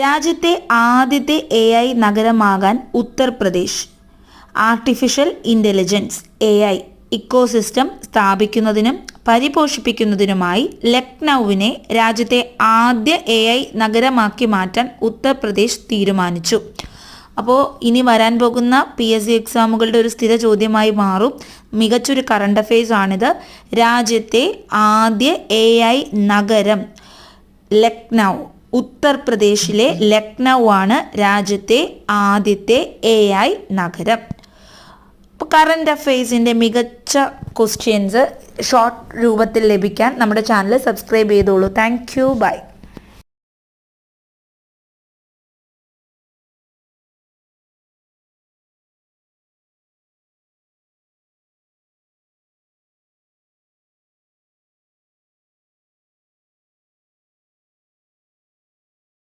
രാജ്യത്തെ ആദ്യത്തെ AI നഗരമാകാൻ Uttar Pradesh. Artificial intelligence AI ecosystem സ്ഥാപിക്കുന്നതിനും പരിപോഷിപ്പിക്കുന്നതിനുമായി ലക്നൌവിനെ രാജ്യത്തെ ആദ്യ AI നഗരമാക്കി മാറ്റാൻ ഉത്തർപ്രദേശ് തീരുമാനിച്ചു. അപ്പോൾ ഇനി വരാൻ പോകുന്ന PSC എക്സാമുകളുടെ ഒരു സ്ഥിര ചോദ്യമായി മാറും. മികച്ചൊരു കറണ്ട് അഫെയർസ് ആണിത്. രാജ്യത്തെ ആദ്യ AI നഗരം ലക്നൗ. ഉത്തർപ്രദേശിലെ ലക്നൗ ആണ് രാജ്യത്തെ ആദ്യത്തെ AI നഗരം. അപ്പോൾ കറണ്ട് അഫെയർസിൻ്റെ മികച്ച ക്വസ്റ്റ്യൻസ് ഷോർട്ട് രൂപത്തിൽ ലഭിക്കാൻ നമ്മുടെ ചാനൽ സബ്സ്ക്രൈബ് ചെയ്തോളൂ. Thank you. ബൈ.